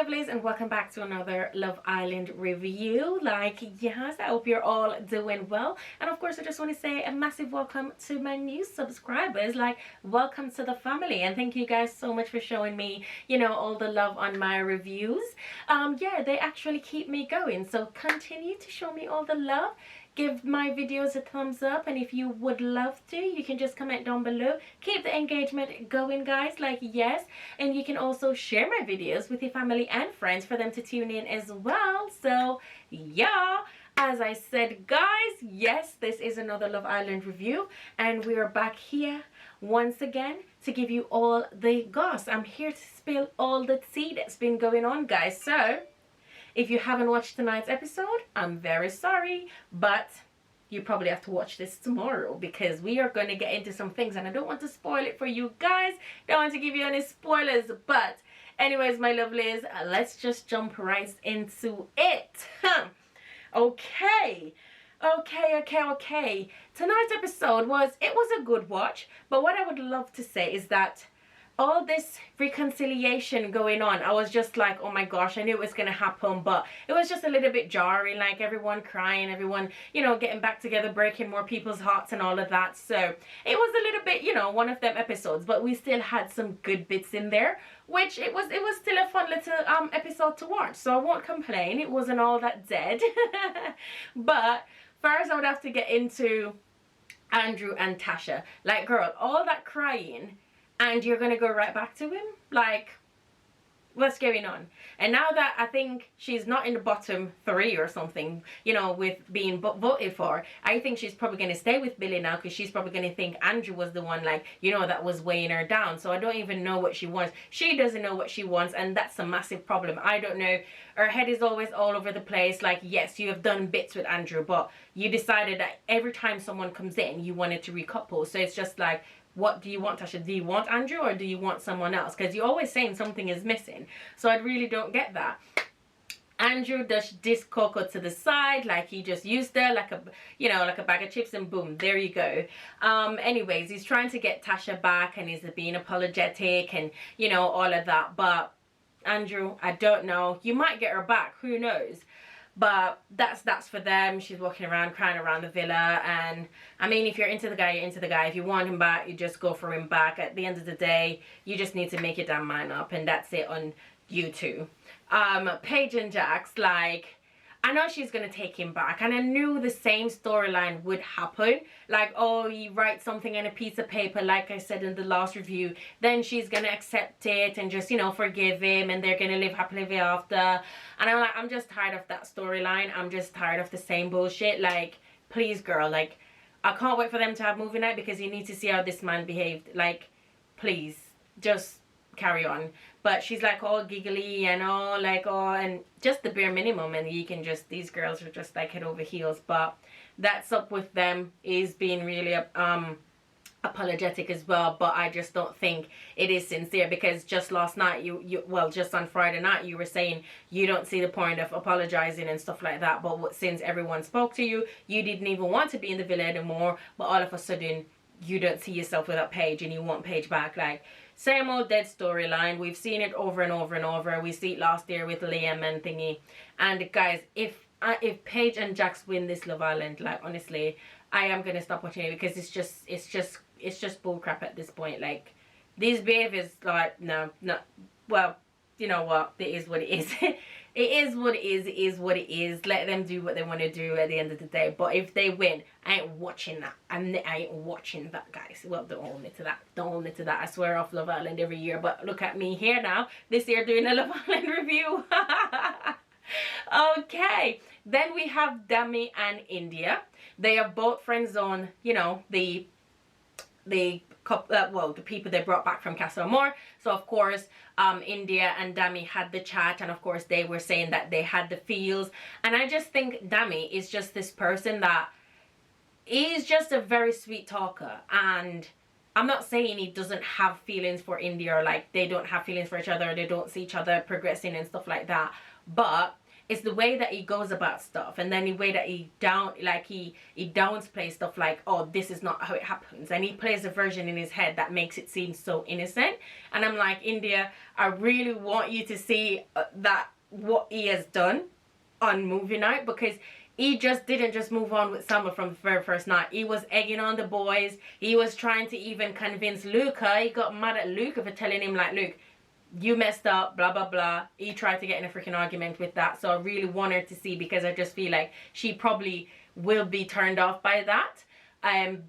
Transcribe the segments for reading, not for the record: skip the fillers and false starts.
lovelies, and welcome back to another Love Island review. Yes, I hope you're all doing well. And of course, I just want to say a massive welcome to my new subscribers. Welcome to the family, and thank you guys so much for showing me, all the love on my reviews. Yeah, they actually keep me going, so continue to show me all the love. Give my videos a thumbs up, and if you would love to, you can just comment down below. Keep the engagement going, guys, yes. And you can also share my videos with your family and friends for them to tune in as well. So yeah, as I said, guys, yes, this is another Love Island review, and we are back here once again to give you all the goss. I'm here to spill all the tea that's been going on, guys. So if you haven't watched tonight's episode, I'm very sorry, but you probably have to watch this tomorrow because we are going to get into some things, and I don't want to spoil it for you guys. Don't want to give you any spoilers, but anyways, my lovelies, let's just jump right into it. Okay. Tonight's episode was a good watch, but what I would love to say is that all this reconciliation going on, I was just like, oh my gosh, I knew it was gonna happen, but it was just a little bit jarring, like everyone crying, everyone, getting back together, breaking more people's hearts and all of that. So it was a little bit, one of them episodes, but we still had some good bits in there, which it was still a fun little episode to watch, so I won't complain. It wasn't all that dead. But first I would have to get into Andrew and Tasha. Like, girl, all that crying, and you're gonna go right back to him? What's going on? And now that I think she's not in the bottom 3 or something, with being voted for, I think she's probably gonna stay with Billy now, because she's probably gonna think Andrew was the one, that was weighing her down. So I don't even know what she wants. She doesn't know what she wants, and that's a massive problem. I don't know. Her head is always all over the place. Yes, you have done bits with Andrew, but you decided that every time someone comes in, you wanted to recouple. So it's just like, what do you want, Tasha? Do you want Andrew, or do you want someone else? Because you're always saying something is missing. So I really don't get that. Andrew does this Coco to the side, he just used her like a bag of chips, and boom, there you go. Anyways, he's trying to get Tasha back, and he's being apologetic, and all of that. But Andrew, I don't know. You might get her back. Who knows? But that's for them. She's walking around crying around the villa, and I mean, if you're into the guy, you're into the guy. If you want him back, you just go for him back. At the end of the day, you just need to make your damn mind up, and that's it on you two. Paige and Jax, I know she's gonna take him back, and I knew the same storyline would happen. Oh, you write something on a piece of paper, like I said in the last review, then she's gonna accept it and just, forgive him, and they're gonna live happily ever after. And I'm I'm just tired of that storyline. I'm just tired of the same bullshit. Please, girl, I can't wait for them to have movie night, because you need to see how this man behaved. Please, just carry on. But she's all giggly and all and just the bare minimum, and you can just, these girls are just head over heels. But that's up with them, is being really apologetic as well. But I just don't think it is sincere, because just last night just on Friday night, you were saying you don't see the point of apologizing and stuff like that, but since everyone spoke to you, you didn't even want to be in the villa anymore. But all of a sudden, you don't see yourself without Paige, and you want Paige back. Same old dead storyline. We've seen it over and over and over. We see it last year with Liam and thingy. And guys, if Paige and Jax win this Love Island, honestly, I am gonna stop watching it, because it's just bullcrap at this point. These behaviors, no, well, you know what, it is what it is. It is what it is. It is what it is. Let them do what they want to do at the end of the day. But if they win, I ain't watching that. I ain't watching that, guys. Well, don't hold me to that. Don't hold me to that. I swear off Love Island every year. But look at me here now. This year doing a Love Island review. Okay. Then we have Dami and India. They are both friends on, the people they brought back from Castle Moore. So of course, India and Dami had the chat, and of course they were saying that they had the feels. And I just think Dami is just this person that is just a very sweet talker, and I'm not saying he doesn't have feelings for India, or they don't have feelings for each other, or they don't see each other progressing and stuff like that. But it's the way that he goes about stuff, and then the way that he downplays stuff like, oh, this is not how it happens, and he plays a version in his head that makes it seem so innocent. And I'm like, India, I really want you to see that what he has done on movie night, because he just didn't just move on with Summer from the very first night. He was egging on the boys. He was trying to even convince Luca. He got mad at Luca for telling him, like, Luke, you messed up, blah, blah, blah. He tried to get in a freaking argument with that. So I really want her to see, because I just feel like she probably will be turned off by that.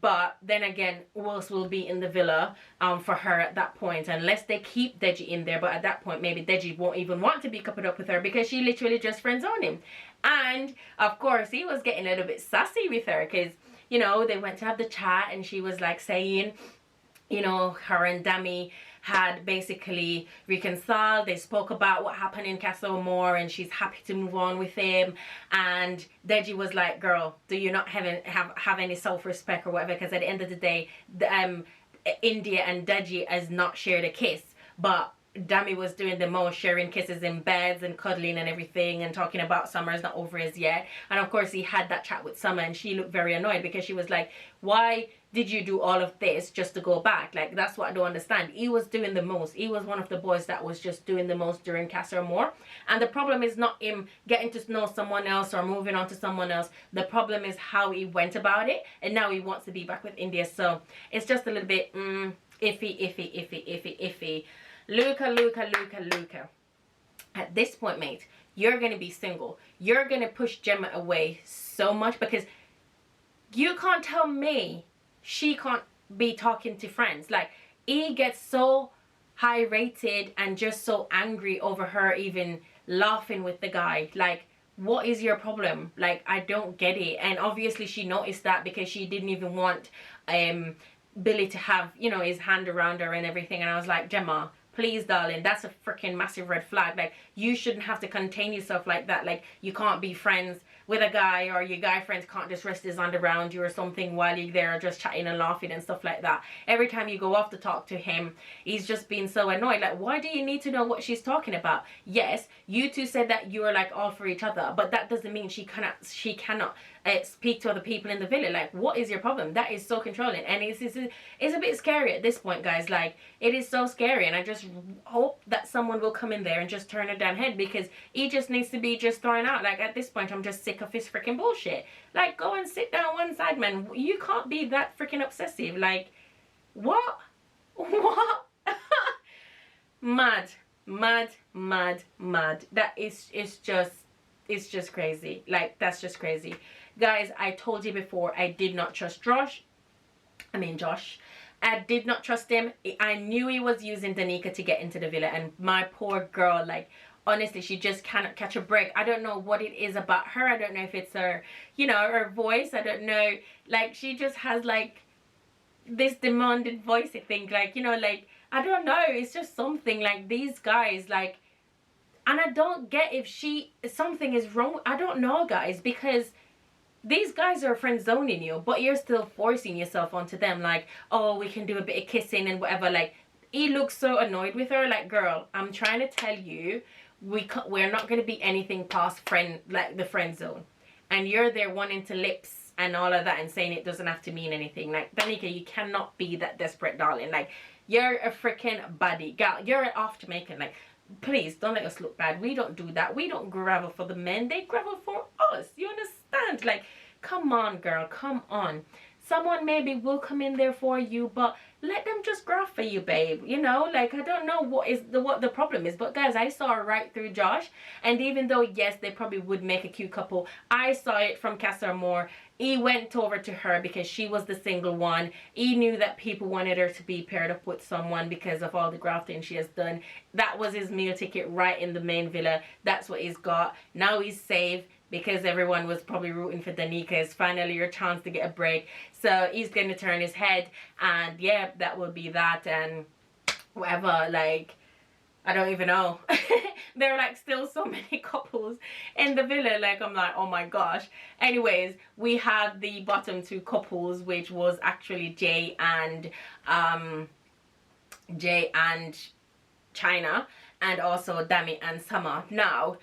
But then again, who else will be in the villa for her at that point, unless they keep Deji in there. But at that point, maybe Deji won't even want to be coupled up with her, because she literally just friend-zoned him. And of course, he was getting a little bit sassy with her, because, you know, they went to have the chat, and she was like saying, you know, her and Dami had basically reconciled. They spoke about what happened in Castle Moor, and she's happy to move on with him. And Deji was like, girl, do you not have any self-respect or whatever? Because at the end of the day, India and Deji has not shared a kiss, but Dami was doing the most, sharing kisses in beds and cuddling and everything, and talking about Summer's not over as yet. And of course, he had that chat with Summer, and she looked very annoyed, because she was like, why did you do all of this just to go back? Like, that's what I don't understand. He was doing the most. He was one of the boys that was just doing the most during Castle Moor. And the problem is not him getting to know someone else or moving on to someone else. The problem is how he went about it, and now he wants to be back with India. So it's just a little bit iffy. Luca. At this point, mate, you're going to be single. You're going to push Gemma away so much, because you can't tell me she can't be talking to friends. Like, he gets so high rated and just so angry over her even laughing with the guy. Like, what is your problem? Like, I don't get it. And obviously she noticed that, because she didn't even want Billy to have, you know, his hand around her and everything. And I was like, Gemma, please, darling, that's a freaking massive red flag. Like, you shouldn't have to contain yourself like that. Like, you can't be friends with a guy, or your guy friends can't just rest his hand around you or something while you're there just chatting and laughing and stuff like that. Every time you go off to talk to him, he's just being so annoyed. Like, why do you need to know what she's talking about? Yes, you two said that you are like all for each other, but that doesn't mean she cannot speak to other people in the villa. Like, what is your problem? That is so controlling, and it's a bit scary at this point, guys. Like, it is so scary, and I just hope that someone will come in there and just turn her damn head, because he just needs to be just thrown out. Like, at this point, I'm just sick of his freaking bullshit. Like, go and sit down one side, man. You can't be that freaking obsessive. Like, what? Mad. That is just, it's just crazy. Like, that's just crazy. Guys, I told you before, I did not trust Josh. I did not trust him. I knew he was using Danica to get into the villa, and my poor girl, like, honestly, she just cannot catch a break. I don't know what it is about her. I don't know if it's her, you know, her voice. I don't know. Like, she just has, like, this demanding voice, I think. Like, you know, like, I don't know. It's just something. Like, these guys, like, and I don't get if something is wrong. I don't know, guys, because these guys are friend zoning you, but you're still forcing yourself onto them. Like, oh, we can do a bit of kissing and whatever. Like, he looks so annoyed with her. Like, girl, I'm trying to tell you, we're not going to be anything past the friend zone, and you're there wanting to lips and all of that and saying it doesn't have to mean anything. Like, Danica, you cannot be that desperate, darling. Like, you're a freaking baddie gal. You're an off Jamaican. Like, please don't let us look bad. We don't do that. We don't gravel for the men. They gravel for us. You understand? Like, come on, girl, come on. Someone maybe will come in there for you, but let them just graph for you, babe. You know, like, I don't know what the problem is, but guys, I saw right through Josh. And even though, yes, they probably would make a cute couple, I saw it from Castle Moor. He went over to her because she was the single one. He knew that people wanted her to be paired up with someone because of all the grafting she has done. That was his meal ticket right in the main villa. That's what he's got. Now he's safe, because everyone was probably rooting for Danica. It's finally your chance to get a break. So he's going to turn his head, and yeah, that will be that, and whatever. Like, I don't even know. There are like still so many couples in the villa. Like, I'm like, oh my gosh. Anyways, we have the bottom two couples, which was actually Jay and China, and also Dami and Summer. Now,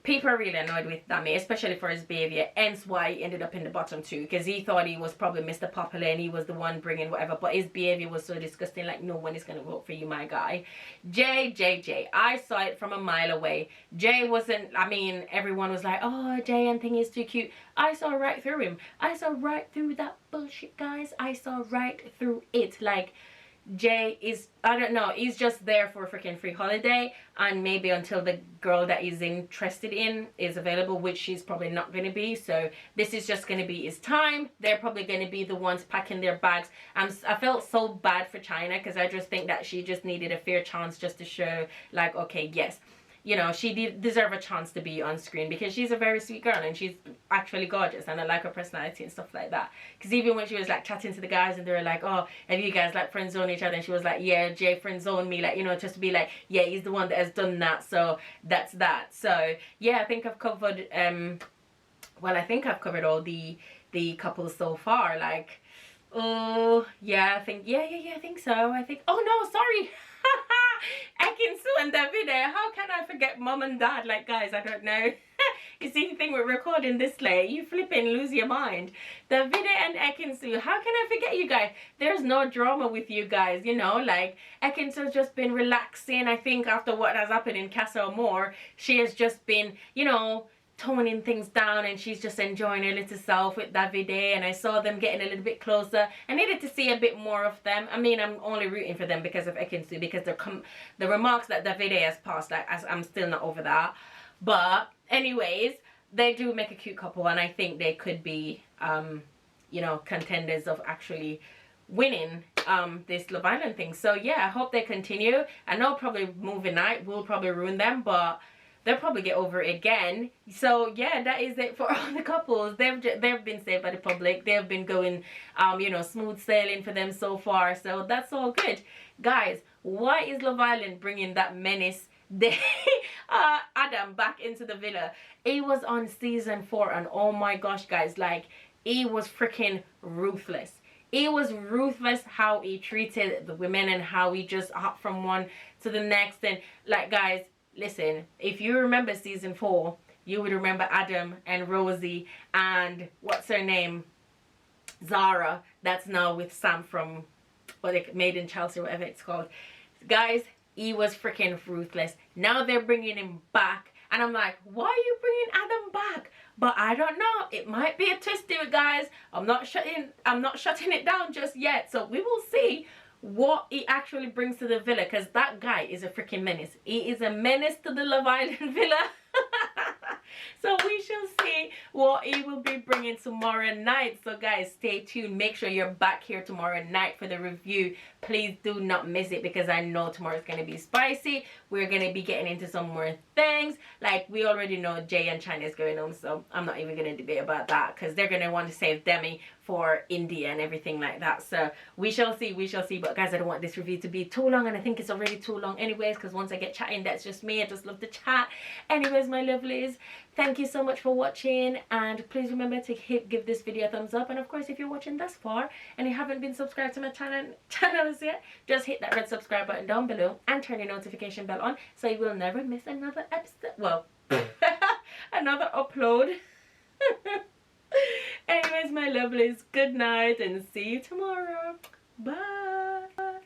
people are really annoyed with Dami, especially for his behavior, hence why he ended up in the bottom 2, because he thought he was probably Mr. Popular and he was the one bringing whatever, but his behavior was so disgusting, like no one is going to vote for you, my guy. Jay, I saw it from a mile away. Jay wasn't, I mean, everyone was like, oh, Jay and thing is too cute. I saw right through him. I saw right through that bullshit, guys. I saw right through it. Like, Jay is, I don't know, he's just there for a freaking free holiday, and maybe until the girl that he's interested in is available, which she's probably not going to be. So this is just going to be his time. They're probably going to be the ones packing their bags. I felt so bad for China, because I just think that she just needed a fair chance just to show, like, okay, yes, you know, she did deserve a chance to be on screen, because she's a very sweet girl and she's actually gorgeous, and I like her personality and stuff like that. Because even when she was like chatting to the guys and they were like, oh, have you guys like friend zone each other, and she was like, yeah, Jay friend zoned me, like, you know, just to be like, yeah, he's the one that has done that, so that's that. So yeah, I think I've covered well, I think I've covered all the couples so far. Like, oh yeah, I think I think so. I think, oh no, sorry. Ekin-Su and Davide. How can I forget mom and dad? Like, guys, I don't know. You see, the thing with recording this late, you flipping lose your mind. Davide and Ekin-Su, how can I forget you guys? There's no drama with you guys, you know, like, Ekin-Su's just been relaxing. I think after what has happened in Casa Amor, she has just been, you know, toning things down, and she's just enjoying her little self with Davide, and I saw them getting a little bit closer. I needed to see a bit more of them. I mean, I'm only rooting for them because of Ekin-Su, because the remarks that Davide has passed, like, I'm still not over that. But anyways, they do make a cute couple, and I think they could be you know, contenders of actually winning this Love Island thing. So yeah, I hope they continue. I know probably movie night will probably ruin them, but they'll probably get over it again. So yeah, that is it for all the couples. They've been saved by the public. They've been going you know, smooth sailing for them so far, so that's all good. Guys, why is Love Island bringing that menace Adam back into the villa? He was on season 4, and oh my gosh, guys, like, he was freaking ruthless. He was ruthless how he treated the women, and how he just hopped from one to the next. And like, guys, listen, if you remember season 4, you would remember Adam and Rosie and what's her name, Zara, that's now with Sam from what they made in Chelsea, whatever it's called. Guys, he was freaking ruthless. Now they're bringing him back, and I'm like, why are you bringing Adam back? But I don't know, it might be a twist to it, guys. I'm not shutting it down just yet, so we will see what he actually brings to the villa, because that guy is a freaking menace. He is a menace to the Love Island villa. So we shall see what he will be bringing tomorrow night. So guys, stay tuned. Make sure you're back here tomorrow night for the review. Please do not miss it, because I know tomorrow's going to be spicy. We're going to be getting into some more things. Like, we already know Jay and China is going home, so I'm not even going to debate about that, because they're going to want to save Dami for India and everything like that. So we shall see, we shall see. But guys, I don't want this review to be too long, and I think it's already too long anyways, because once I get chatting, that's just me. I just love to chat. Anyways, my lovelies, thank you so much for watching, and please remember to give this video a thumbs up. And of course, if you're watching thus far and you haven't been subscribed to my channels yet, just hit that red subscribe button down below and turn your notification bell on, so you will never miss another episode, well, another upload. Anyways, my lovelies, good night and see you tomorrow. Bye.